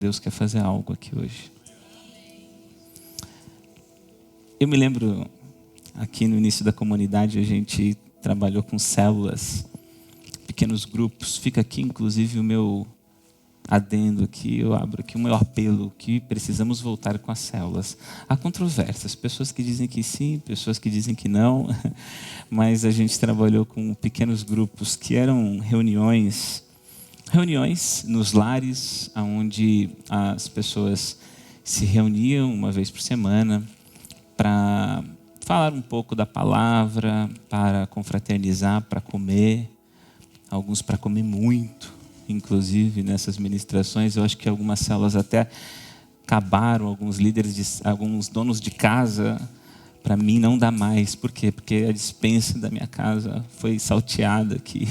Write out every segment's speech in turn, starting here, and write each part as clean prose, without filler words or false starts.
Deus quer fazer algo aqui hoje. Eu me lembro, aqui no início da comunidade, a gente trabalhou com células, pequenos grupos. Fica aqui, inclusive, o meu adendo aqui, eu abro aqui o meu apelo, que precisamos voltar com as células. Há controvérsias, pessoas que dizem que sim, pessoas que dizem que não, mas a gente trabalhou com pequenos grupos que eram reuniões nos lares, onde as pessoas se reuniam uma vez por semana para falar um pouco da palavra, para confraternizar, para comer, alguns para comer muito, inclusive nessas ministrações. Eu acho que algumas células até acabaram, alguns líderes, alguns donos de casa, para mim não dá mais. Por quê? Porque a despensa da minha casa foi salteada aqui.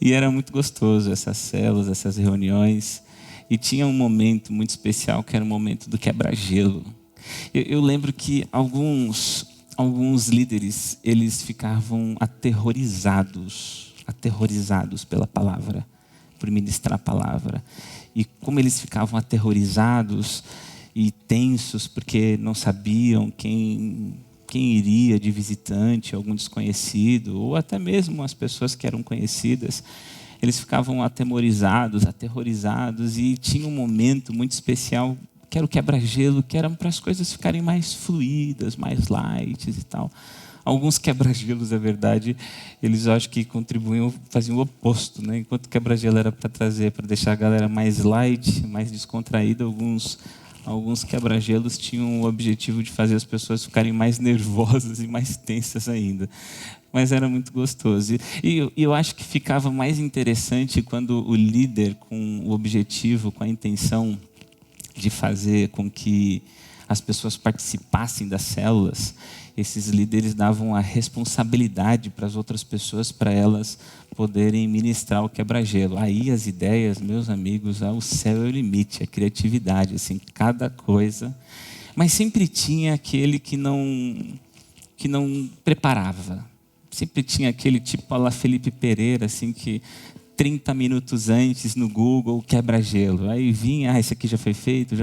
E era muito gostoso essas células, essas reuniões. E tinha um momento muito especial, que era o momento do quebra-gelo. Eu lembro que alguns líderes, eles ficavam aterrorizados pela palavra, por ministrar a palavra. E como eles ficavam aterrorizados e tensos, porque não sabiam quem iria de visitante, algum desconhecido, ou até mesmo as pessoas que eram conhecidas, eles ficavam aterrorizados, e tinha um momento muito especial, que era o quebra-gelo, que era para as coisas ficarem mais fluídas, mais light e tal. Alguns quebra-gelos, é verdade, eles acho que contribuíam, faziam o oposto, né? Enquanto o quebra-gelo era para deixar a galera mais light, mais descontraída, alguns quebra-gelos tinham o objetivo de fazer as pessoas ficarem mais nervosas e mais tensas ainda. Mas era muito gostoso. E eu acho que ficava mais interessante quando o líder, com o objetivo, com a intenção de fazer com que as pessoas participassem das células, esses líderes davam a responsabilidade para as outras pessoas, para elas poderem ministrar o quebra-gelo. Aí as ideias, meus amigos, o céu é o limite, a criatividade, assim, cada coisa. Mas sempre tinha aquele que não preparava. Sempre tinha aquele tipo a la Felipe Pereira, assim, que 30 minutos antes no Google, quebra-gelo. Aí vinha, esse aqui já foi feito.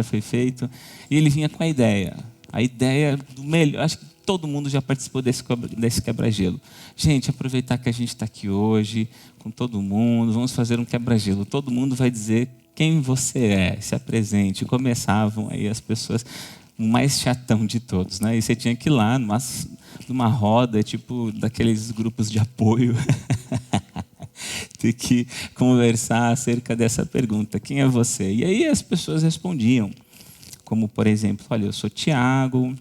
E ele vinha com a ideia do melhor. Acho que todo mundo já participou desse quebra-gelo. Gente, aproveitar que a gente está aqui hoje, com todo mundo, vamos fazer um quebra-gelo. Todo mundo vai dizer quem você é, se apresente. Começavam aí as pessoas, o mais chatão de todos, né? E você tinha que ir lá numa roda, tipo daqueles grupos de apoio, ter que conversar acerca dessa pergunta: quem é você? E aí as pessoas respondiam, como por exemplo: olha, eu sou Tiago,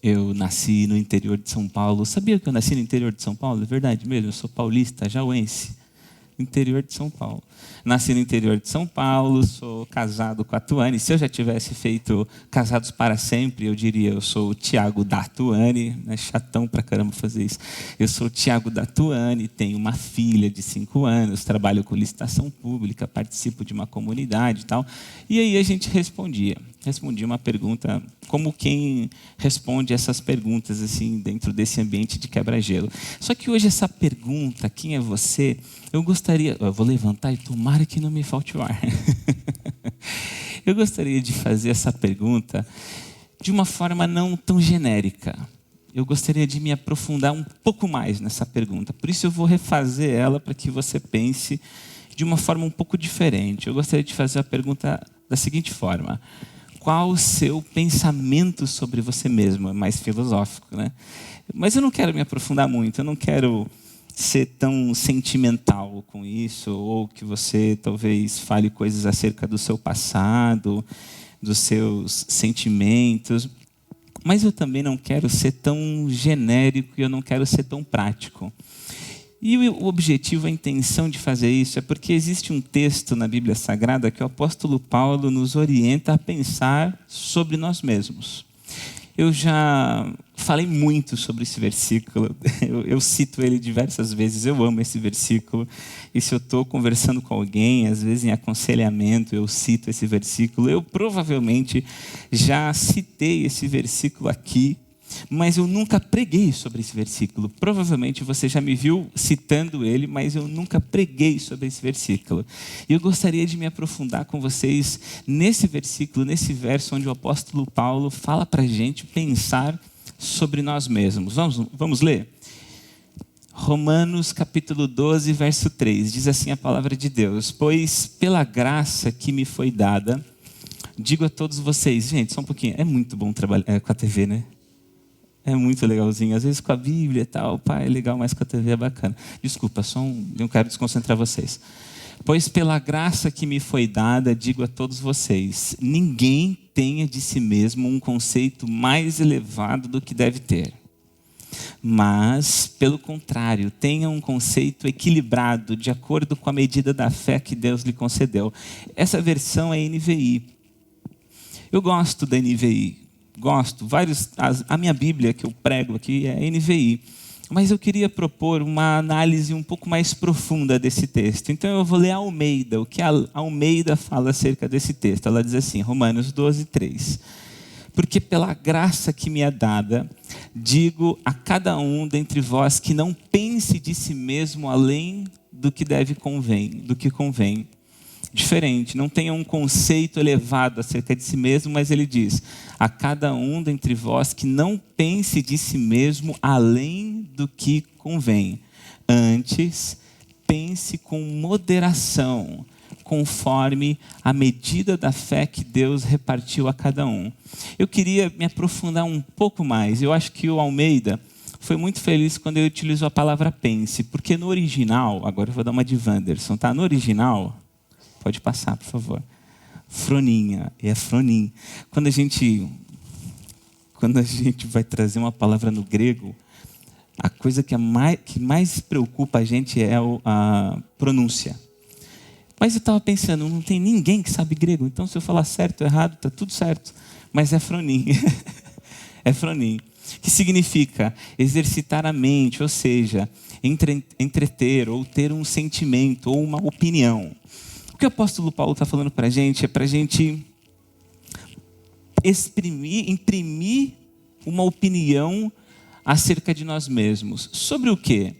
eu nasci no interior de São Paulo. Sabia que eu nasci no interior de São Paulo? É verdade mesmo, eu sou paulista, jauense, interior de São Paulo. Nasci no interior de São Paulo, sou casado com a Tuane. Se eu já tivesse feito Casados para Sempre, eu diria: eu sou o Tiago da Tuane. É chatão pra caramba fazer isso. Eu sou o Tiago da Tuane, tenho uma filha de 5 anos, trabalho com licitação pública, participo de uma comunidade e tal. E aí a gente respondia uma pergunta, como quem responde essas perguntas assim dentro desse ambiente de quebra-gelo. Só que hoje essa pergunta, quem é você? Eu vou levantar e tomara que não me falte o ar. Eu gostaria de fazer essa pergunta de uma forma não tão genérica. Eu gostaria de me aprofundar um pouco mais nessa pergunta. Por isso eu vou refazer ela para que você pense de uma forma um pouco diferente. Eu gostaria de fazer a pergunta da seguinte forma: qual o seu pensamento sobre você mesmo? É mais filosófico, né? Mas eu não quero me aprofundar muito, eu não quero ser tão sentimental com isso, ou que você talvez fale coisas acerca do seu passado, dos seus sentimentos. Mas eu também não quero ser tão genérico e eu não quero ser tão prático. E o objetivo, a intenção de fazer isso é porque existe um texto na Bíblia Sagrada que o apóstolo Paulo nos orienta a pensar sobre nós mesmos. Eu já falei muito sobre esse versículo, eu cito ele diversas vezes, eu amo esse versículo. E se eu estou conversando com alguém, às vezes em aconselhamento, eu cito esse versículo. Eu provavelmente já citei esse versículo aqui mas eu nunca preguei sobre esse versículo. Provavelmente você já me viu citando ele, mas eu nunca preguei sobre esse versículo. E eu gostaria de me aprofundar com vocês nesse versículo, nesse verso onde o apóstolo Paulo fala para a gente pensar sobre nós mesmos. Vamos ler? Romanos capítulo 12, verso 3, diz assim a palavra de Deus: pois pela graça que me foi dada, digo a todos vocês, gente, só um pouquinho, é muito bom trabalhar com a TV, né? É muito legalzinho, às vezes com a Bíblia e tal, é legal, mas com a TV é bacana. Desculpa, não quero desconcentrar vocês. Pois pela graça que me foi dada, digo a todos vocês, ninguém tenha de si mesmo um conceito mais elevado do que deve ter. Mas, pelo contrário, tenha um conceito equilibrado, de acordo com a medida da fé que Deus lhe concedeu. Essa versão é NVI. Eu gosto da NVI. A minha Bíblia que eu prego aqui é NVI. Mas eu queria propor uma análise um pouco mais profunda desse texto. Então eu vou ler a Almeida, o que a Almeida fala acerca desse texto. Ela diz assim, Romanos 12, 3. Porque pela graça que me é dada, digo a cada um dentre vós que não pense de si mesmo além do que convém. Diferente, não tenha um conceito elevado acerca de si mesmo, mas ele diz, a cada um dentre vós que não pense de si mesmo além do que convém. Antes, pense com moderação, conforme a medida da fé que Deus repartiu a cada um. Eu queria me aprofundar um pouco mais. Eu acho que o Almeida foi muito feliz quando ele utilizou a palavra pense, porque no original, agora eu vou dar uma de Wanderson, tá? No original, pode passar, por favor. Froninha, é fronim. Quando a gente vai trazer uma palavra no grego, a coisa que mais preocupa a gente é a pronúncia. Mas eu estava pensando, não tem ninguém que sabe grego, então se eu falar certo ou errado, está tudo certo. Mas é fronim. É fronim. Que significa exercitar a mente, ou seja, entreter ou ter um sentimento ou uma opinião. O que o apóstolo Paulo está falando para a gente é para a gente imprimir uma opinião acerca de nós mesmos. Sobre o quê?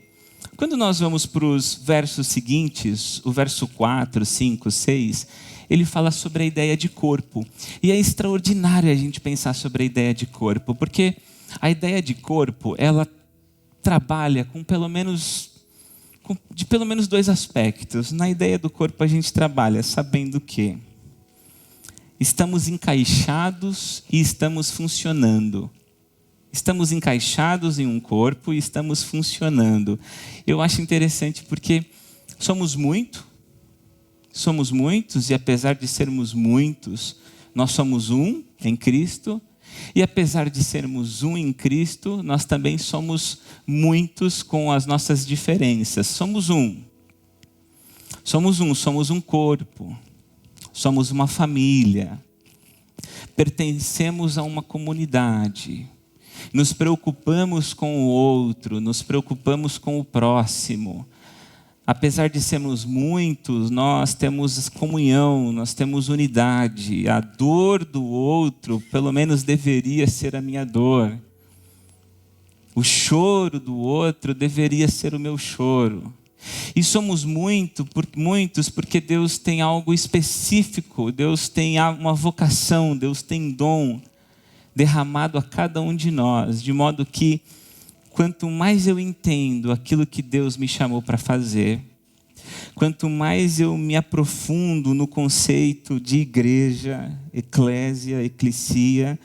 Quando nós vamos para os versos seguintes, o verso 4, 5, 6, ele fala sobre a ideia de corpo. E é extraordinário a gente pensar sobre a ideia de corpo, porque a ideia de corpo, ela trabalha de pelo menos dois aspectos. Na ideia do corpo a gente trabalha sabendo que estamos encaixados e estamos funcionando. Estamos encaixados em um corpo e estamos funcionando. Eu acho interessante porque somos muitos e apesar de sermos muitos, nós somos um em Cristo. E apesar de sermos um em Cristo, nós também somos muitos com as nossas diferenças. Somos um corpo, somos uma família, pertencemos a uma comunidade. Nos preocupamos com o outro, nos preocupamos com o próximo. Apesar de sermos muitos, nós temos comunhão, nós temos unidade. A dor do outro, pelo menos deveria ser a minha dor. O choro do outro deveria ser o meu choro. E somos muitos porque Deus tem algo específico, Deus tem uma vocação, Deus tem dom derramado a cada um de nós, de modo que quanto mais eu entendo aquilo que Deus me chamou para fazer, quanto mais eu me aprofundo no conceito de igreja, eclésia, eclesia,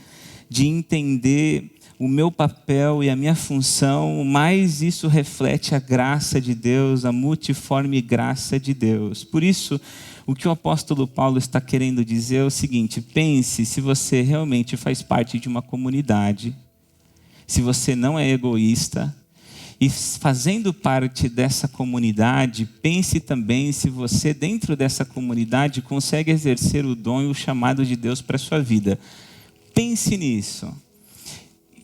de entender o meu papel e a minha função, mais isso reflete a graça de Deus, a multiforme graça de Deus. Por isso, o que o apóstolo Paulo está querendo dizer é o seguinte: pense se você realmente faz parte de uma comunidade, se você não é egoísta, e fazendo parte dessa comunidade, pense também se você dentro dessa comunidade consegue exercer o dom e o chamado de Deus para a sua vida. Pense nisso.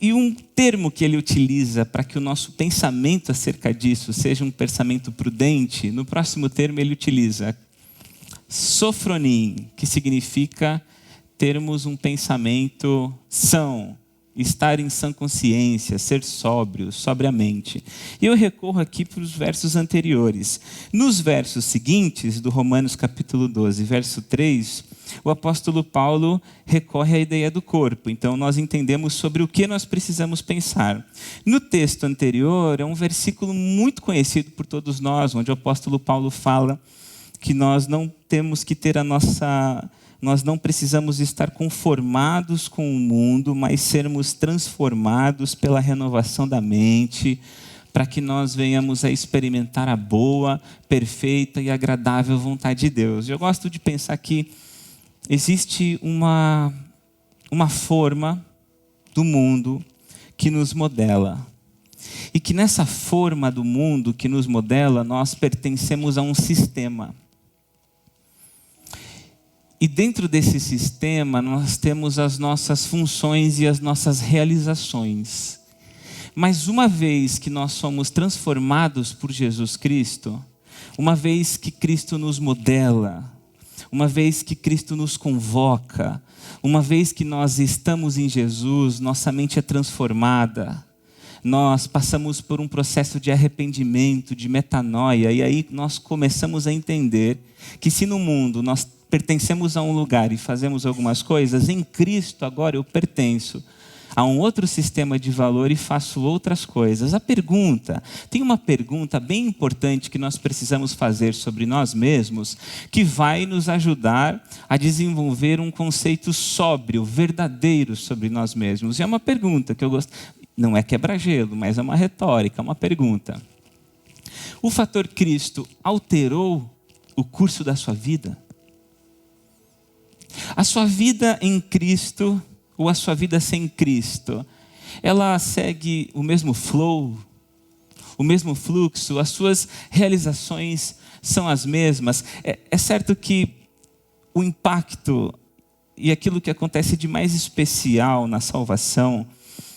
E um termo que ele utiliza para que o nosso pensamento acerca disso seja um pensamento prudente, no próximo termo ele utiliza sofronim, que significa termos um pensamento são, estar em sã consciência, ser sóbrio, sobriamente. E eu recorro aqui para os versos anteriores. Nos versos seguintes, do Romanos capítulo 12, verso 3, o apóstolo Paulo recorre à ideia do corpo. Então, nós entendemos sobre o que nós precisamos pensar. No texto anterior, é um versículo muito conhecido por todos nós, onde o apóstolo Paulo fala que nós não temos que ter nós não precisamos estar conformados com o mundo, mas sermos transformados pela renovação da mente, para que nós venhamos a experimentar a boa, perfeita e agradável vontade de Deus. Eu gosto de pensar que existe uma forma do mundo que nos modela. E que nessa forma do mundo que nos modela, nós pertencemos a um sistema. E dentro desse sistema, nós temos as nossas funções e as nossas realizações. Mas uma vez que nós somos transformados por Jesus Cristo, uma vez que Cristo nos modela, uma vez que Cristo nos convoca, uma vez que nós estamos em Jesus, nossa mente é transformada. Nós passamos por um processo de arrependimento, de metanoia, e aí nós começamos a entender que se no mundo nós pertencemos a um lugar e fazemos algumas coisas, em Cristo agora eu pertenço a um outro sistema de valor e faço outras coisas. Tem uma pergunta bem importante que nós precisamos fazer sobre nós mesmos, que vai nos ajudar a desenvolver um conceito sóbrio, verdadeiro sobre nós mesmos. E é uma pergunta que eu gosto, não é quebra-gelo, mas é uma retórica, é uma pergunta. O fator Cristo alterou o curso da sua vida? A sua vida em Cristo ou a sua vida sem Cristo, ela segue o mesmo flow, o mesmo fluxo, as suas realizações são as mesmas. É certo que o impacto e aquilo que acontece de mais especial na salvação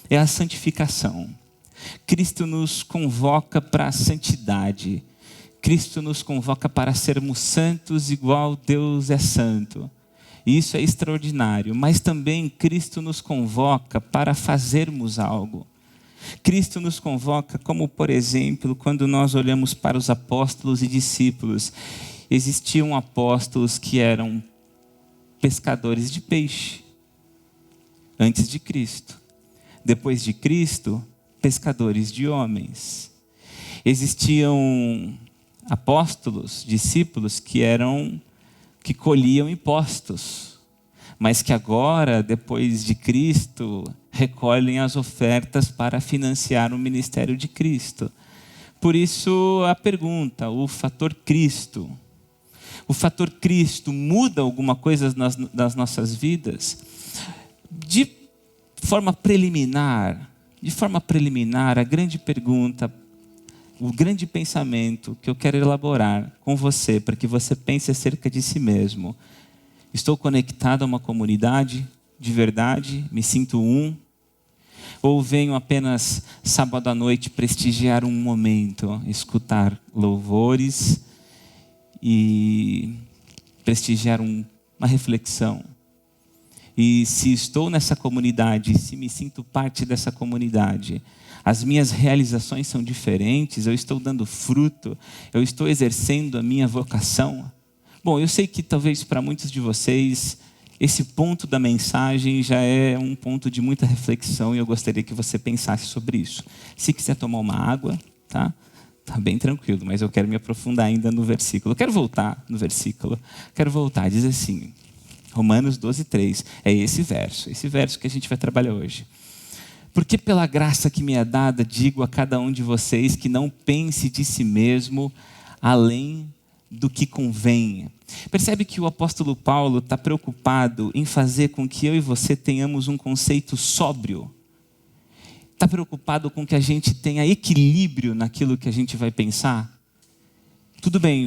é a santificação. Cristo nos convoca para a santidade. Cristo nos convoca para sermos santos igual Deus é santo. E isso é extraordinário, mas também Cristo nos convoca para fazermos algo. Cristo nos convoca, como por exemplo, quando nós olhamos para os apóstolos e discípulos. Existiam apóstolos que eram pescadores de peixe, antes de Cristo. Depois de Cristo, pescadores de homens. Existiam apóstolos, discípulos que colhiam impostos, mas que agora, depois de Cristo, recolhem as ofertas para financiar o ministério de Cristo. Por isso a pergunta, o fator Cristo muda alguma coisa nas nossas vidas? De forma preliminar, a grande pergunta, o grande pensamento que eu quero elaborar com você, para que você pense acerca de si mesmo. Estou conectado a uma comunidade de verdade? Me sinto um? Ou venho apenas sábado à noite prestigiar um momento, escutar louvores e prestigiar uma reflexão? E se estou nessa comunidade, se me sinto parte dessa comunidade, as minhas realizações são diferentes, eu estou dando fruto, eu estou exercendo a minha vocação. Bom, eu sei que talvez para muitos de vocês, esse ponto da mensagem já é um ponto de muita reflexão e eu gostaria que você pensasse sobre isso. Se quiser tomar uma água, tá bem tranquilo, mas eu quero me aprofundar ainda no versículo. Eu quero voltar no versículo, diz assim, Romanos 12:3, é esse verso que a gente vai trabalhar hoje. Porque pela graça que me é dada, digo a cada um de vocês que não pense de si mesmo além do que convém. Percebe que o apóstolo Paulo está preocupado em fazer com que eu e você tenhamos um conceito sóbrio. Está preocupado com que a gente tenha equilíbrio naquilo que a gente vai pensar? Tudo bem,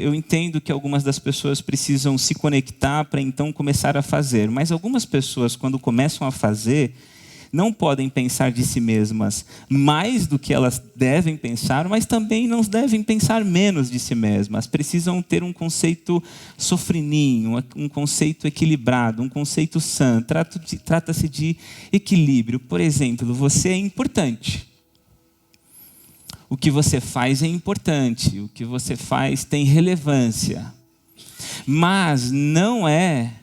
eu entendo que algumas das pessoas precisam se conectar para então começar a fazer. Mas algumas pessoas, quando começam a fazer, não podem pensar de si mesmas mais do que elas devem pensar, mas também não devem pensar menos de si mesmas. Precisam ter um conceito sofrininho, um conceito equilibrado, um conceito sã. Trata-se de equilíbrio. Por exemplo, você é importante. O que você faz é importante, o que você faz tem relevância. Mas não é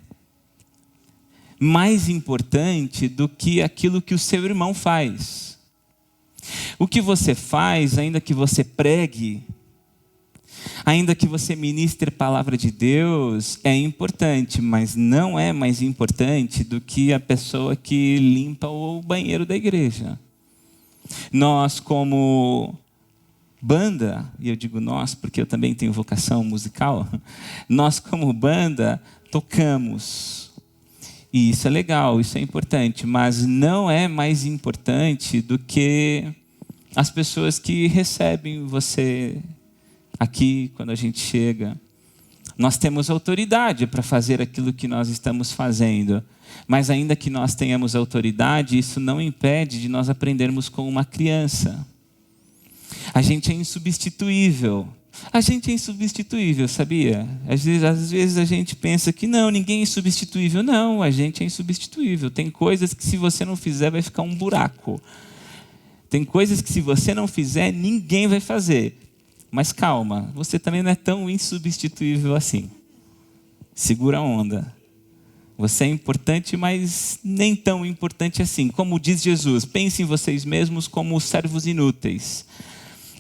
mais importante do que aquilo que o seu irmão faz. O que você faz, ainda que você pregue, ainda que você ministre a palavra de Deus, é importante, mas não é mais importante do que a pessoa que limpa o banheiro da igreja. Nós, como banda, e eu digo nós porque eu também tenho vocação musical, nós como banda tocamos. E isso é legal, isso é importante, mas não é mais importante do que as pessoas que recebem você aqui quando a gente chega. Nós temos autoridade para fazer aquilo que nós estamos fazendo, mas ainda que nós tenhamos autoridade, isso não impede de nós aprendermos com uma criança. A gente é insubstituível. A gente é insubstituível, sabia? Às vezes a gente pensa que não, ninguém é insubstituível. Não, a gente é insubstituível. Tem coisas que se você não fizer vai ficar um buraco. Tem coisas que se você não fizer, ninguém vai fazer. Mas calma, você também não é tão insubstituível assim. Segura a onda. Você é importante, mas nem tão importante assim. Como diz Jesus, pensem em vocês mesmos como servos inúteis.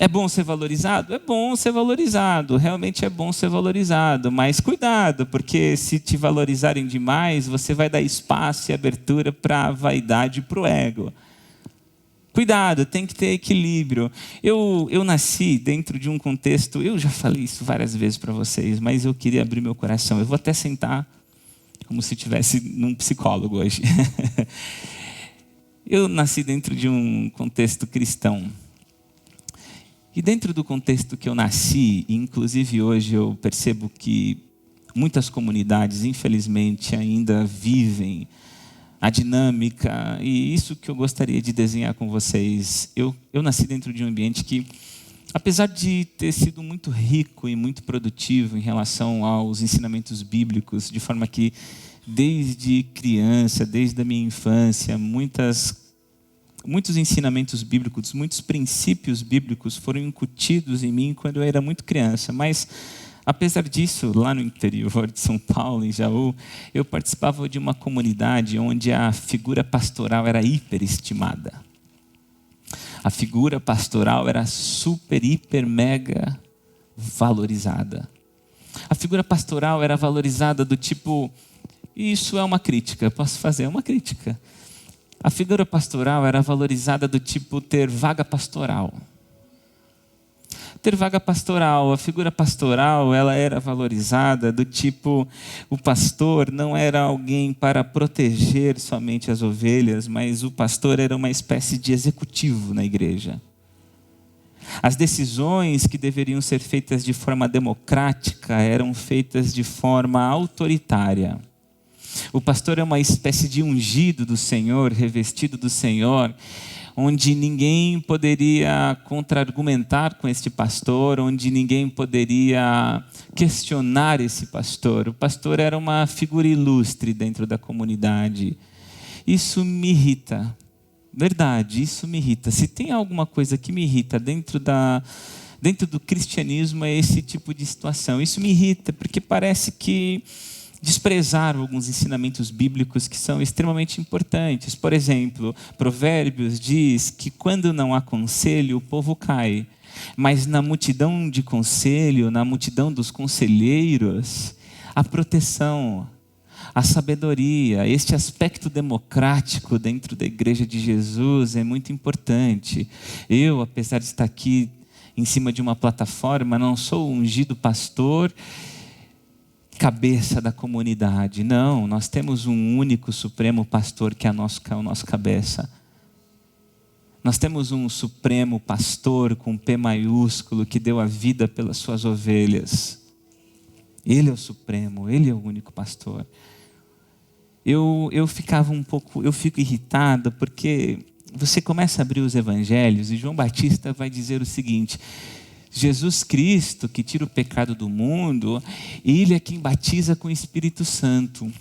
É bom ser valorizado? É bom ser valorizado, realmente é bom ser valorizado, mas cuidado, porque se te valorizarem demais, você vai dar espaço e abertura para a vaidade e para o ego. Cuidado, tem que ter equilíbrio. Eu nasci dentro de um contexto, eu já falei isso várias vezes para vocês, mas eu queria abrir meu coração. Eu vou até sentar como se estivesse num psicólogo hoje. Eu nasci dentro de um contexto cristão. E dentro do contexto que eu nasci, inclusive hoje eu percebo que muitas comunidades, infelizmente, ainda vivem a dinâmica, e isso que eu gostaria de desenhar com vocês. Eu nasci dentro de um ambiente que, apesar de ter sido muito rico e muito produtivo em relação aos ensinamentos bíblicos, de forma que, desde criança, desde a minha infância, muitos ensinamentos bíblicos, muitos princípios bíblicos foram incutidos em mim quando eu era muito criança. Mas, apesar disso, lá no interior de São Paulo, em Jaú, eu participava de uma comunidade onde a figura pastoral era hiperestimada. A figura pastoral era super, hiper, mega valorizada. A figura pastoral era valorizada do tipo, isso é uma crítica, posso fazer uma crítica. A figura pastoral era valorizada do tipo ter vaga pastoral. Ter vaga pastoral, a figura pastoral, ela era valorizada do tipo, o pastor não era alguém para proteger somente as ovelhas, mas o pastor era uma espécie de executivo na igreja. As decisões que deveriam ser feitas de forma democrática eram feitas de forma autoritária. O pastor é uma espécie de ungido do Senhor, revestido do Senhor, onde ninguém poderia contra-argumentar com este pastor, onde ninguém poderia questionar esse pastor. O pastor era uma figura ilustre dentro da comunidade. Isso me irrita. Verdade, isso me irrita. Se tem alguma coisa que me irrita dentro do cristianismo, é esse tipo de situação. Isso me irrita, porque parece que desprezaram alguns ensinamentos bíblicos que são extremamente importantes. Por exemplo, Provérbios diz que quando não há conselho, o povo cai. Mas na multidão de conselho, na multidão dos conselheiros, a proteção, a sabedoria, este aspecto democrático dentro da igreja de Jesus é muito importante. Eu, apesar de estar aqui em cima de uma plataforma, não sou ungido pastor, cabeça da comunidade. Não, nós temos um único supremo pastor que é o nosso cabeça. Nós temos um supremo pastor com P maiúsculo que deu a vida pelas suas ovelhas. Ele é o supremo, ele é o único pastor. eu fico irritado porque você começa a abrir os evangelhos e João Batista vai dizer o seguinte: Jesus Cristo, que tira o pecado do mundo, Ele é quem batiza com o Espírito Santo.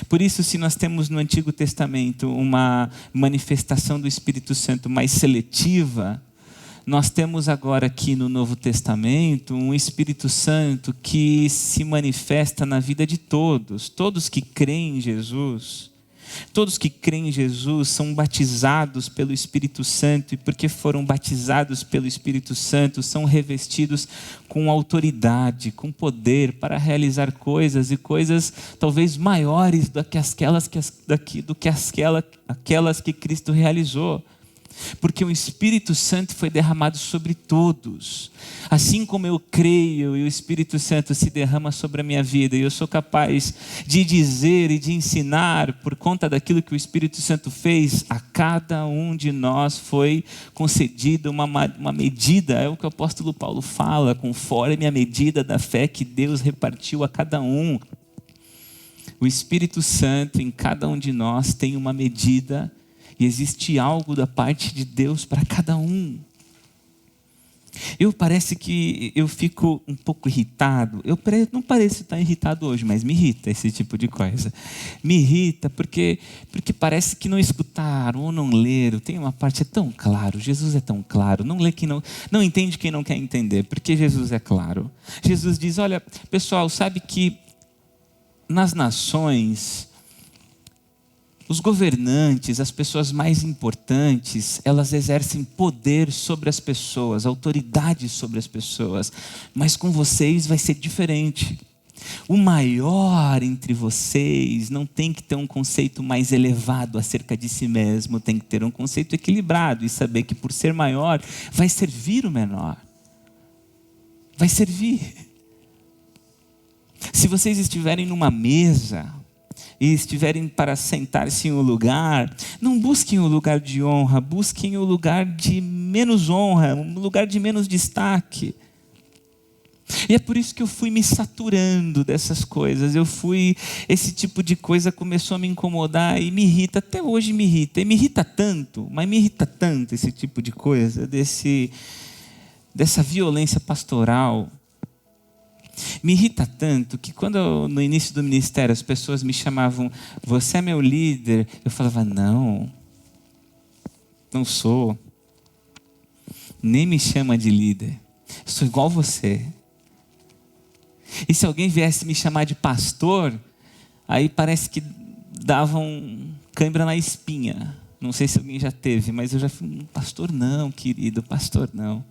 Por isso, se nós temos no Antigo Testamento uma manifestação do Espírito Santo mais seletiva, nós temos agora aqui no Novo Testamento um Espírito Santo que se manifesta na vida de todos. Todos que creem em Jesus, todos que creem em Jesus são batizados pelo Espírito Santo, e porque foram batizados pelo Espírito Santo, são revestidos com autoridade, com poder para realizar coisas, e coisas talvez maiores do que aquelas que Cristo realizou. Porque o Espírito Santo foi derramado sobre todos. Assim como eu creio e o Espírito Santo se derrama sobre a minha vida, e eu sou capaz de dizer e de ensinar por conta daquilo que o Espírito Santo fez, a cada um de nós foi concedida uma medida, é o que o apóstolo Paulo fala, conforme a medida da fé que Deus repartiu a cada um. O Espírito Santo em cada um de nós tem uma medida, e existe algo da parte de Deus para cada um. Parece que eu fico um pouco irritado. Eu não pareço estar irritado hoje, mas me irrita esse tipo de coisa. Me irrita porque parece que não escutaram ou não leram. Tem uma parte, é tão claro, Jesus é tão claro. Não lê quem não entende quem não quer entender, porque Jesus é claro. Jesus diz: olha, pessoal, sabe que nas nações, os governantes, as pessoas mais importantes, elas exercem poder sobre as pessoas, autoridade sobre as pessoas. Mas com vocês vai ser diferente. O maior entre vocês não tem que ter um conceito mais elevado acerca de si mesmo, tem que ter um conceito equilibrado e saber que por ser maior, vai servir o menor. Vai servir. Se vocês estiverem numa mesa e estiverem para sentar-se em um lugar, não busquem o lugar de honra, busquem o lugar de menos honra, um lugar de menos destaque. E é por isso que eu fui me saturando dessas coisas. Esse tipo de coisa começou a me incomodar e me irrita, até hoje me irrita. E me irrita tanto, mas me irrita tanto esse tipo de coisa, dessa violência pastoral. Me irrita tanto que quando no início do ministério as pessoas me chamavam: você é meu líder, eu falava: não sou, nem me chama de líder, eu sou igual você. E se alguém viesse me chamar de pastor, aí parece que dava cãibra na espinha. Não sei se alguém já teve, mas eu já fui: pastor não, querido, pastor não.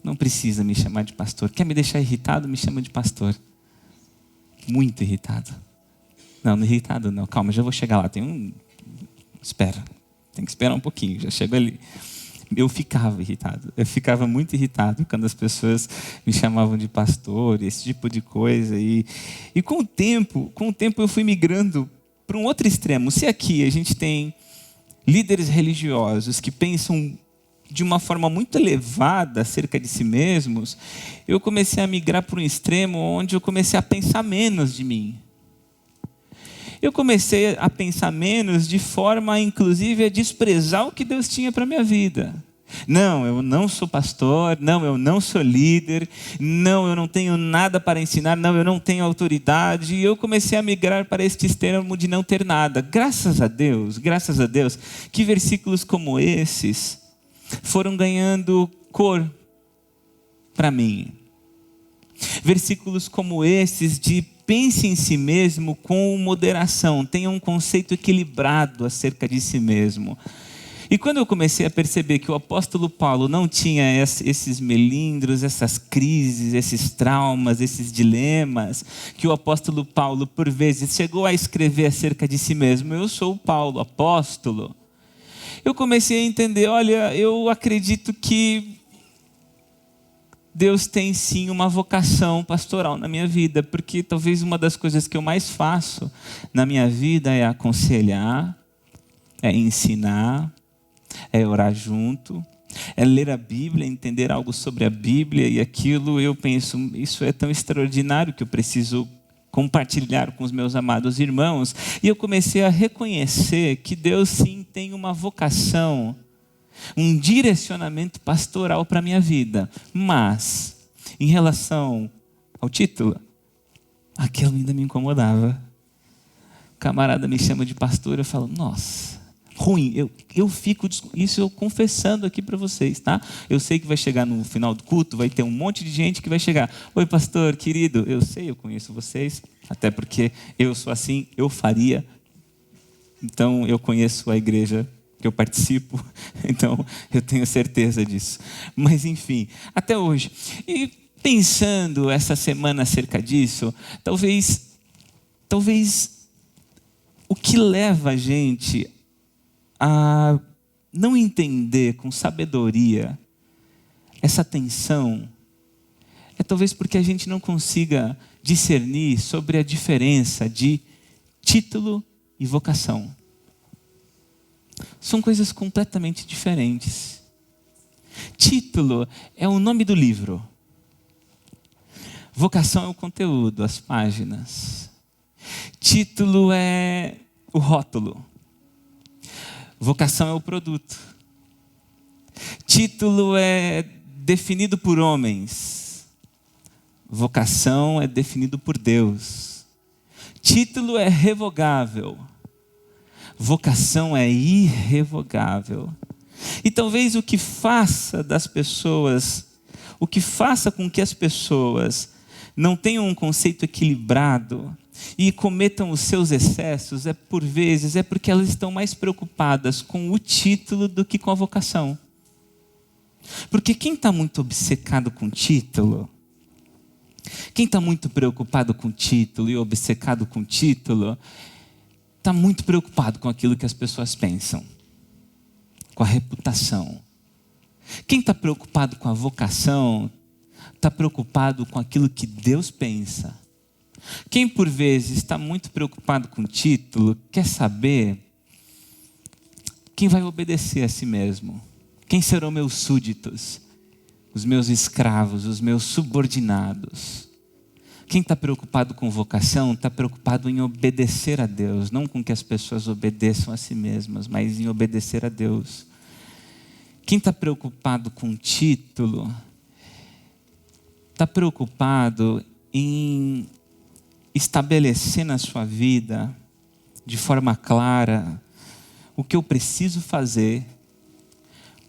Não precisa me chamar de pastor. Quer me deixar irritado? Me chama de pastor. Muito irritado. Não irritado não. Calma, já vou chegar lá. Espera. Tem que esperar um pouquinho. Já chego ali. Eu ficava irritado. Eu ficava muito irritado quando as pessoas me chamavam de pastor, esse tipo de coisa. E com o tempo eu fui migrando para um outro extremo. Se aqui a gente tem líderes religiosos que pensam de uma forma muito elevada acerca de si mesmos, eu comecei a migrar para um extremo onde eu comecei a pensar menos de mim. Eu comecei a pensar menos de forma, inclusive, a desprezar o que Deus tinha para a minha vida. Não, eu não sou pastor, não, eu não sou líder, não, eu não tenho nada para ensinar, não, eu não tenho autoridade. E eu comecei a migrar para este extremo de não ter nada. Graças a Deus, que versículos como esses foram ganhando cor para mim. Versículos como esses de pense em si mesmo com moderação, tenha um conceito equilibrado acerca de si mesmo. E quando eu comecei a perceber que o apóstolo Paulo não tinha esses melindros, essas crises, esses traumas, esses dilemas, que o apóstolo Paulo, por vezes, chegou a escrever acerca de si mesmo: eu sou o Paulo, apóstolo. Eu comecei a entender: olha, eu acredito que Deus tem sim uma vocação pastoral na minha vida, porque talvez uma das coisas que eu mais faço na minha vida é aconselhar, é ensinar, é orar junto, é ler a Bíblia, entender algo sobre a Bíblia, e aquilo eu penso: isso é tão extraordinário que eu preciso compartilhar com os meus amados irmãos, e eu comecei a reconhecer que Deus sim tem uma vocação, um direcionamento pastoral para a minha vida. Mas, em relação ao título, aquilo ainda me incomodava. O camarada me chama de pastor, eu falo, nossa, ruim. Eu fico, isso eu confessando aqui para vocês, tá? Eu sei que vai chegar no final do culto, vai ter um monte de gente que vai chegar. Oi, pastor, querido, eu sei, eu conheço vocês, até porque eu sou assim, eu faria. Então, eu conheço a igreja que eu participo, então eu tenho certeza disso. Mas, enfim, até hoje. E pensando essa semana acerca disso, talvez o que leva a gente a não entender com sabedoria essa tensão é talvez porque a gente não consiga discernir sobre a diferença de título e vocação. São coisas completamente diferentes. Título é o nome do livro. Vocação é o conteúdo, as páginas. Título é o rótulo. Vocação é o produto. Título é definido por homens. Vocação é definido por Deus. Título é revogável. Vocação é irrevogável. E talvez o que faça com que as pessoas não tenham um conceito equilibrado e cometam os seus excessos, por vezes, porque elas estão mais preocupadas com o título do que com a vocação. Porque quem está muito obcecado com título, quem está muito preocupado com título e obcecado com título, está muito preocupado com aquilo que as pessoas pensam, com a reputação. Quem está preocupado com a vocação, está preocupado com aquilo que Deus pensa. Quem por vezes está muito preocupado com o título, quer saber quem vai obedecer a si mesmo. Quem serão meus súditos, os meus escravos, os meus subordinados. Quem está preocupado com vocação, está preocupado em obedecer a Deus, não com que as pessoas obedeçam a si mesmas, mas em obedecer a Deus. Quem está preocupado com título, está preocupado em estabelecer na sua vida, de forma clara, o que eu preciso fazer,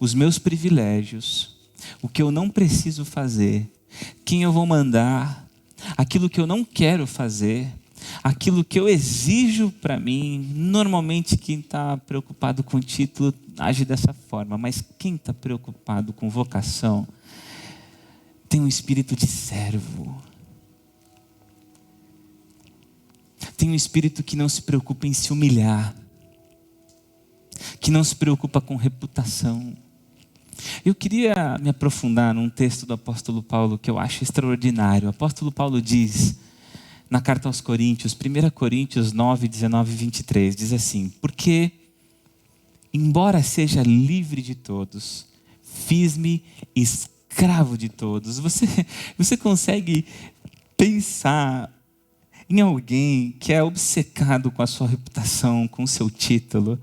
os meus privilégios, o que eu não preciso fazer, quem eu vou mandar, aquilo que eu não quero fazer, aquilo que eu exijo para mim. Normalmente quem está preocupado com o título age dessa forma, mas quem está preocupado com vocação tem um espírito de servo. Tem um espírito que não se preocupa em se humilhar, que não se preocupa com reputação. Eu queria me aprofundar num texto do apóstolo Paulo que eu acho extraordinário. O apóstolo Paulo diz, na carta aos Coríntios, 1 Coríntios 9, 19 e 23, diz assim: porque, embora seja livre de todos, fiz-me escravo de todos. Você consegue pensar em alguém que é obcecado com a sua reputação, com o seu título,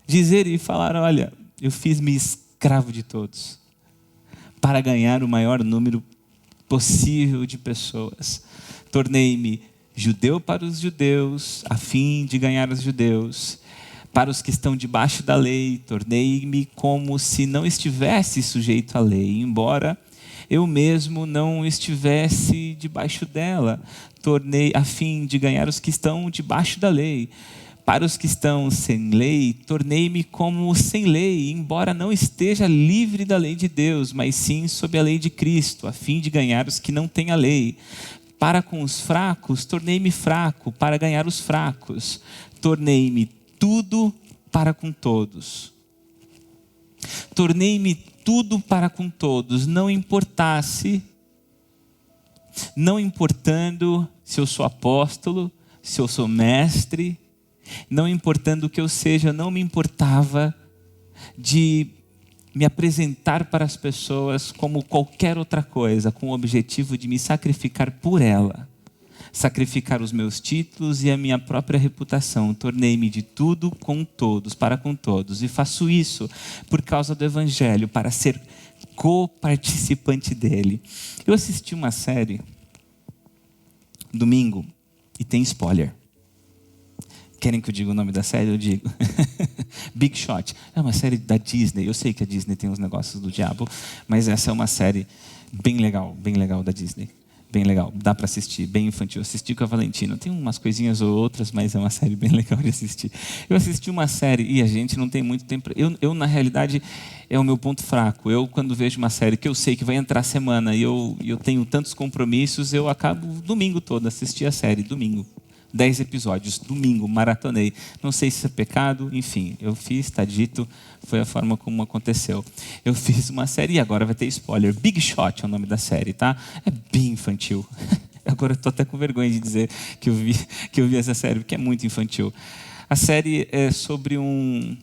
dizer e falar, olha, eu fiz-me escravo de todos, para ganhar o maior número possível de pessoas. Tornei-me judeu para os judeus, a fim de ganhar os judeus. Para os que estão debaixo da lei, tornei-me como se não estivesse sujeito à lei, embora eu mesmo não estivesse debaixo dela. Tornei a fim de ganhar os que estão debaixo da lei. Para os que estão sem lei, tornei-me como sem lei, embora não esteja livre da lei de Deus, mas sim sob a lei de Cristo, a fim de ganhar os que não têm a lei. Para com os fracos, tornei-me fraco, para ganhar os fracos. Tornei-me tudo para com todos. Tornei-me tudo para com todos, não importando se eu sou apóstolo, se eu sou mestre, não importando o que eu seja, não me importava de me apresentar para as pessoas como qualquer outra coisa, com o objetivo de me sacrificar por ela. sacrificar os meus títulos e a minha própria reputação. Tornei-me de tudo com todos, para com todos. E faço isso por causa do Evangelho, para ser co-participante dele. Eu assisti uma série domingo e tem spoiler. Querem que eu diga o nome da série? Eu digo. Big Shot. É uma série da Disney. Eu sei que a Disney tem uns negócios do diabo, mas essa é uma série bem legal da Disney. Bem legal, dá para assistir, bem infantil. Assisti com a Valentina. Tem umas coisinhas ou outras, mas é uma série bem legal de assistir. Eu assisti uma série e a gente não tem muito tempo. Eu na realidade, é o meu ponto fraco. Eu, quando vejo uma série que eu sei que vai entrar semana e eu tenho tantos compromissos, eu acabo domingo todo, assistir a série, domingo. 10 episódios, domingo, maratonei. Não sei se isso é pecado, enfim, eu fiz, está dito, foi a forma como aconteceu. Eu fiz uma série e agora vai ter spoiler. Big Shot é o nome da série, tá? É bem infantil. Agora eu estou até com vergonha de dizer que eu vi essa série, porque é muito infantil. A série é sobre um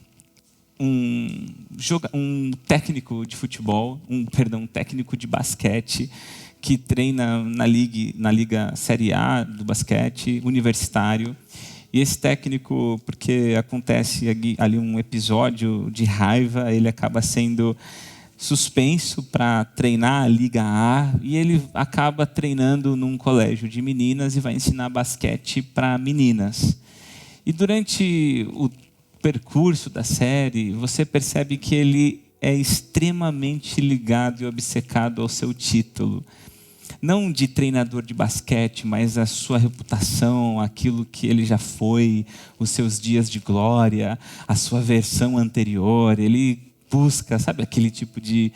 técnico de futebol, um técnico de basquete, que treina na Liga Série A do basquete universitário. E esse técnico, porque acontece ali um episódio de raiva, ele acaba sendo suspenso para treinar a Liga A, e ele acaba treinando num colégio de meninas e vai ensinar basquete para meninas. E durante o percurso da série, você percebe que ele é extremamente ligado e obcecado ao seu título. Não de treinador de basquete, mas a sua reputação, aquilo que ele já foi, os seus dias de glória, a sua versão anterior. Ele busca, sabe aquele tipo de...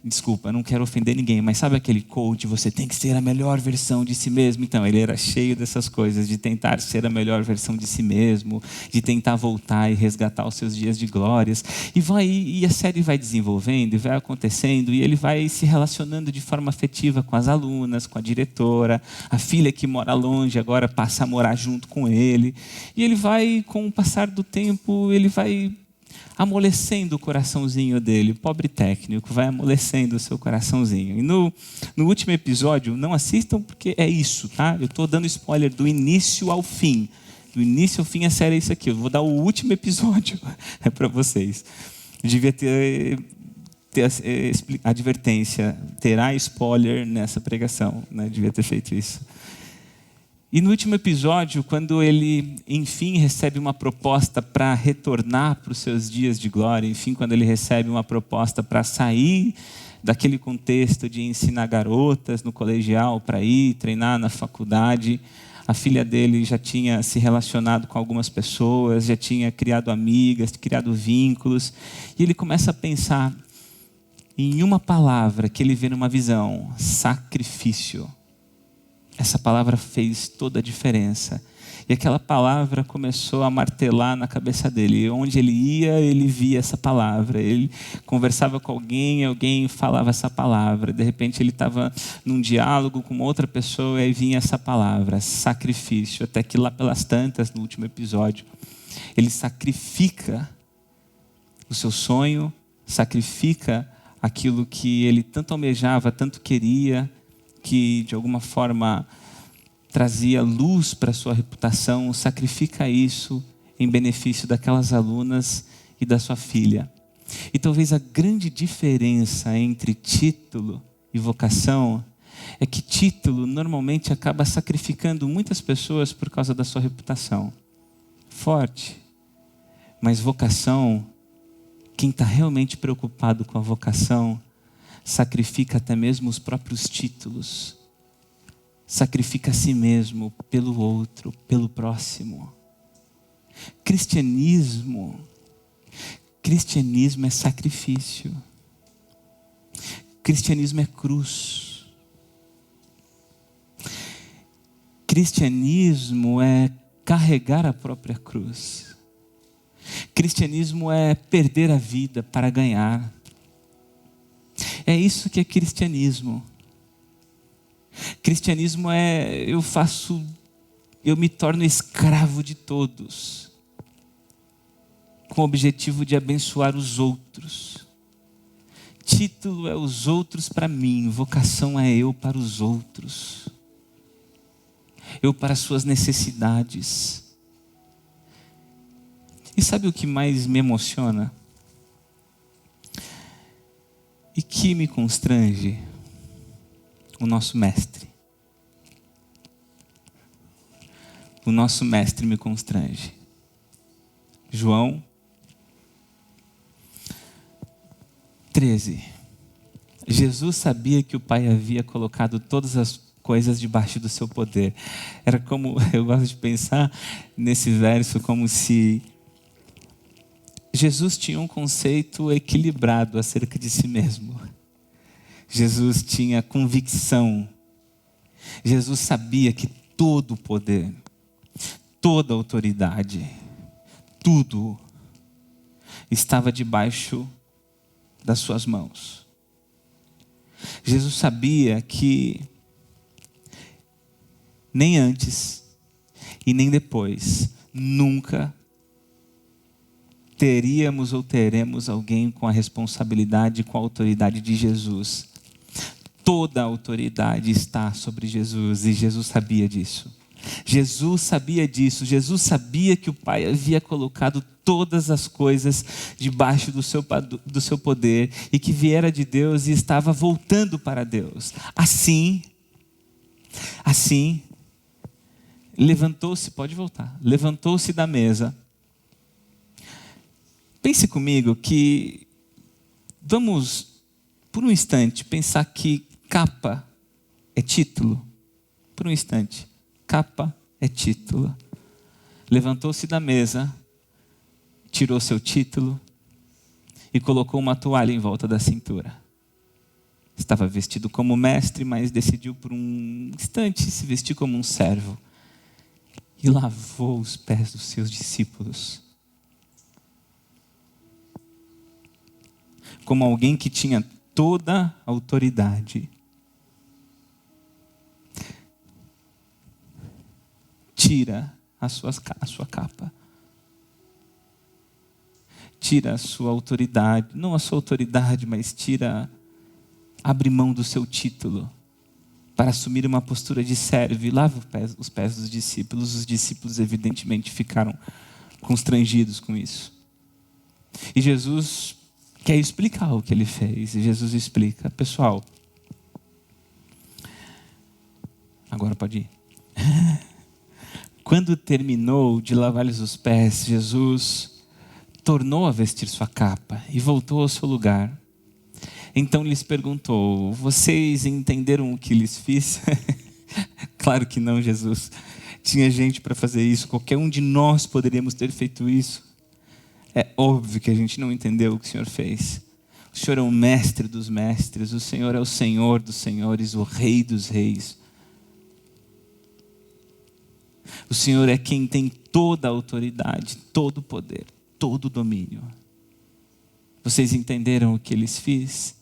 Desculpa, não quero ofender ninguém, mas sabe aquele coach, você tem que ser a melhor versão de si mesmo? Então, ele era cheio dessas coisas, de tentar ser a melhor versão de si mesmo, de tentar voltar e resgatar os seus dias de glórias. E a série vai desenvolvendo, e vai acontecendo, e ele vai se relacionando de forma afetiva com as alunas, com a diretora, a filha que mora longe agora passa a morar junto com ele. E ele vai, com o passar do tempo, ele vai amolecendo o coraçãozinho dele. O pobre técnico vai amolecendo o seu coraçãozinho. E no último episódio, não assistam porque é isso, tá? Eu estou dando spoiler do início ao fim. Do início ao fim a série é isso aqui. Eu vou dar o último episódio para vocês. Eu devia ter advertência. Terá spoiler nessa pregação, né? Eu devia ter feito isso. E no último episódio, quando ele, enfim, recebe uma proposta para retornar para os seus dias de glória, enfim, quando ele recebe uma proposta para sair daquele contexto de ensinar garotas no colegial, para ir treinar na faculdade, a filha dele já tinha se relacionado com algumas pessoas, já tinha criado amigas, criado vínculos, e ele começa a pensar em uma palavra que ele vê numa visão: sacrifício. Essa palavra fez toda a diferença. E aquela palavra começou a martelar na cabeça dele. E onde ele ia, ele via essa palavra. Ele conversava com alguém falava essa palavra. De repente ele estava num diálogo com outra pessoa e aí vinha essa palavra: sacrifício. Até que lá pelas tantas, no último episódio, ele sacrifica o seu sonho, sacrifica aquilo que ele tanto almejava, tanto queria, que de alguma forma trazia luz para a sua reputação, sacrifica isso em benefício daquelas alunas e da sua filha. E talvez a grande diferença entre título e vocação é que título normalmente acaba sacrificando muitas pessoas por causa da sua reputação. Forte. Mas vocação, quem está realmente preocupado com a vocação, sacrifica até mesmo os próprios títulos. Sacrifica a si mesmo pelo outro, pelo próximo. Cristianismo é sacrifício. Cristianismo é cruz. Cristianismo é carregar a própria cruz. Cristianismo é perder a vida para ganhar. É isso que é cristianismo. Cristianismo é eu me torno escravo de todos, com o objetivo de abençoar os outros. Título é os outros para mim, vocação é eu para os outros. eu para as suas necessidades. E sabe o que mais me emociona? E que me constrange? O nosso mestre. O nosso mestre me constrange. João 13. Jesus sabia que o Pai havia colocado todas as coisas debaixo do seu poder. Era como, eu gosto de pensar nesse verso como se Jesus tinha um conceito equilibrado acerca de si mesmo. Jesus tinha convicção. Jesus sabia que todo o poder, toda a autoridade, tudo estava debaixo das suas mãos. Jesus sabia que nem antes e nem depois, nunca teríamos ou teremos alguém com a responsabilidade, com a autoridade de Jesus. Toda a autoridade está sobre Jesus e Jesus sabia disso. Jesus sabia disso. Jesus sabia que o Pai havia colocado todas as coisas debaixo do seu poder e que viera de Deus e estava voltando para Deus. Assim, levantou-se, pode voltar, levantou-se da mesa. Pense comigo que vamos, por um instante, pensar que capa é título. Por um instante, capa é título. Levantou-se da mesa, tirou seu título e colocou uma toalha em volta da cintura. Estava vestido como mestre, mas decidiu por um instante se vestir como um servo. E lavou os pés dos seus discípulos. Como alguém que tinha toda a autoridade. Tira a sua capa. Tira a sua autoridade. Não a sua autoridade, mas abre mão do seu título. Para assumir uma postura de servo. E lava os pés dos discípulos. Os discípulos evidentemente ficaram constrangidos com isso. E Jesus quer explicar o que ele fez. E Jesus explica. Pessoal, agora pode ir. Quando terminou de lavar-lhes os pés, Jesus tornou a vestir sua capa e voltou ao seu lugar. Então lhes perguntou: vocês entenderam o que lhes fiz? Claro que não, Jesus. Tinha gente para fazer isso. Qualquer um de nós poderíamos ter feito isso. É óbvio que a gente não entendeu o que o Senhor fez. O Senhor é o mestre dos mestres. O Senhor é o Senhor dos senhores, o Rei dos reis. O Senhor é quem tem toda a autoridade, todo o poder, todo o domínio. Vocês entenderam o que lhes fiz?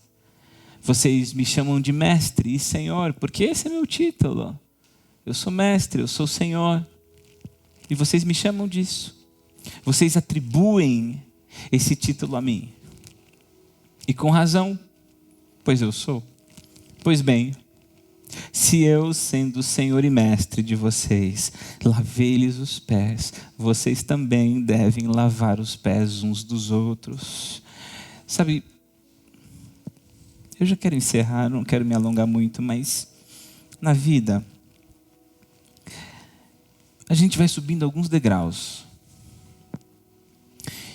Vocês me chamam de mestre e Senhor, porque esse é meu título. Eu sou mestre, eu sou Senhor. E vocês me chamam disso. Vocês atribuem esse título a mim. E com razão, pois eu sou. Pois bem, se eu, sendo Senhor e Mestre de vocês, lavei-lhes os pés, vocês também devem lavar os pés uns dos outros. Sabe, eu já quero encerrar, não quero me alongar muito, mas na vida, a gente vai subindo alguns degraus.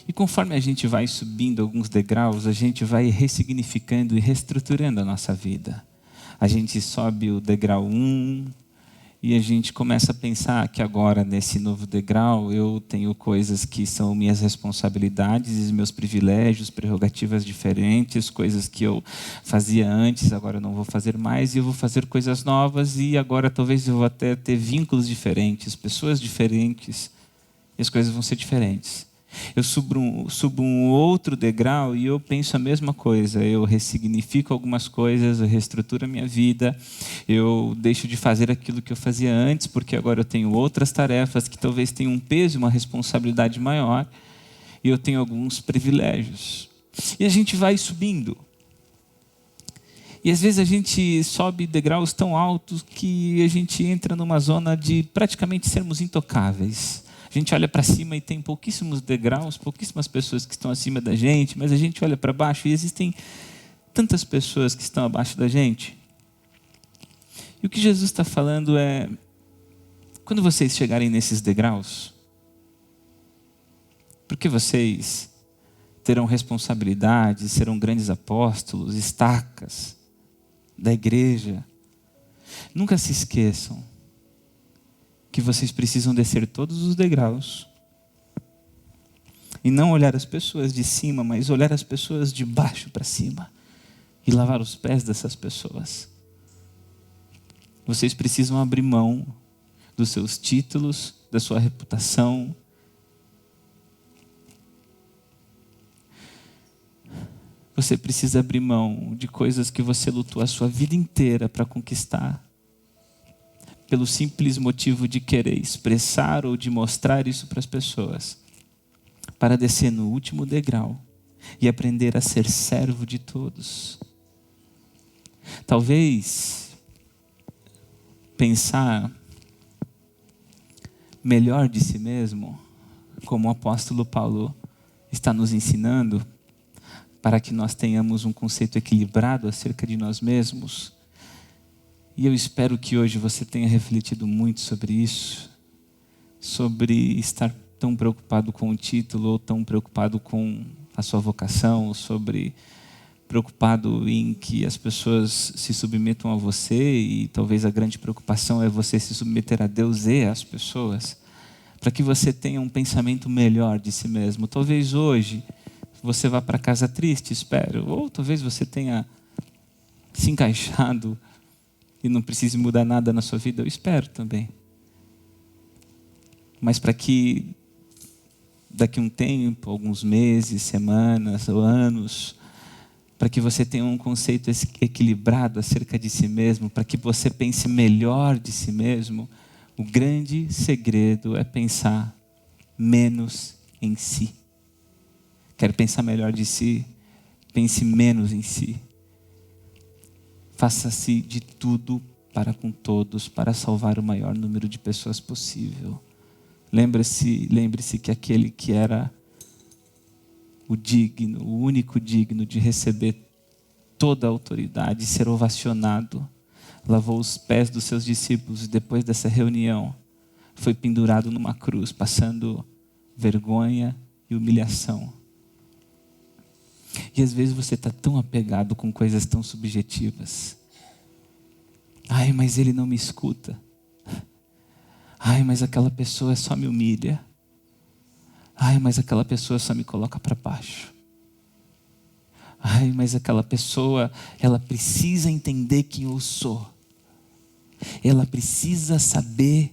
E conforme a gente vai subindo alguns degraus, a gente vai ressignificando e reestruturando a nossa vida. A gente sobe o degrau 1 e a gente começa a pensar que agora, nesse novo degrau, eu tenho coisas que são minhas responsabilidades, meus privilégios, prerrogativas diferentes, coisas que eu fazia antes, agora eu não vou fazer mais, e eu vou fazer coisas novas, e agora talvez eu vou até ter vínculos diferentes, pessoas diferentes, e as coisas vão ser diferentes. Eu subo um outro degrau e eu penso a mesma coisa. Eu ressignifico algumas coisas, eu reestruturo a minha vida, eu deixo de fazer aquilo que eu fazia antes, porque agora eu tenho outras tarefas que talvez tenham um peso e uma responsabilidade maior, e eu tenho alguns privilégios. E a gente vai subindo. E às vezes a gente sobe degraus tão altos que a gente entra numa zona de praticamente sermos intocáveis. A gente olha para cima e tem pouquíssimos degraus, pouquíssimas pessoas que estão acima da gente, mas a gente olha para baixo e existem tantas pessoas que estão abaixo da gente. E o que Jesus está falando é, quando vocês chegarem nesses degraus, porque vocês terão responsabilidades, serão grandes apóstolos, estacas da igreja, nunca se esqueçam que vocês precisam descer todos os degraus e não olhar as pessoas de cima, mas olhar as pessoas de baixo para cima e lavar os pés dessas pessoas. Vocês precisam abrir mão dos seus títulos, da sua reputação. Você precisa abrir mão de coisas que você lutou a sua vida inteira para conquistar, pelo simples motivo de querer expressar ou de mostrar isso para as pessoas, para descer no último degrau e aprender a ser servo de todos. Talvez pensar melhor de si mesmo, como o apóstolo Paulo está nos ensinando, para que nós tenhamos um conceito equilibrado acerca de nós mesmos. E eu espero que hoje você tenha refletido muito sobre isso, sobre estar tão preocupado com o título, ou tão preocupado com a sua vocação, sobre preocupado em que as pessoas se submetam a você, e talvez a grande preocupação é você se submeter a Deus e às pessoas, para que você tenha um pensamento melhor de si mesmo. Talvez hoje você vá para casa triste, espero, ou talvez você tenha se encaixado e não precise mudar nada na sua vida, eu espero também. Mas para que daqui a um tempo, alguns meses, semanas ou anos, para que você tenha um conceito equilibrado acerca de si mesmo, para que você pense melhor de si mesmo, o grande segredo é pensar menos em si. Quer pensar melhor de si? Pense menos em si. Faça-se de tudo para com todos, para salvar o maior número de pessoas possível. Lembre-se que aquele que era o digno, o único digno de receber toda a autoridade e ser ovacionado, lavou os pés dos seus discípulos e depois dessa reunião foi pendurado numa cruz, passando vergonha e humilhação. E às vezes você está tão apegado com coisas tão subjetivas. Ai, mas ele não me escuta. Ai, mas aquela pessoa só me humilha. Ai, mas aquela pessoa só me coloca para baixo. Ai, mas aquela pessoa, ela precisa entender quem eu sou. Ela precisa saber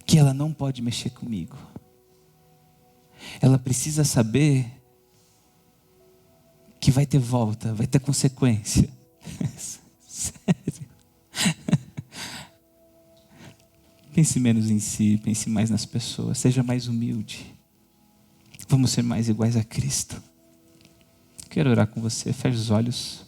que ela não pode mexer comigo. Ela precisa saber que vai ter volta, vai ter consequência. Sério. Pense menos em si, pense mais nas pessoas, seja mais humilde. Vamos ser mais iguais a Cristo. Quero orar com você, feche os olhos.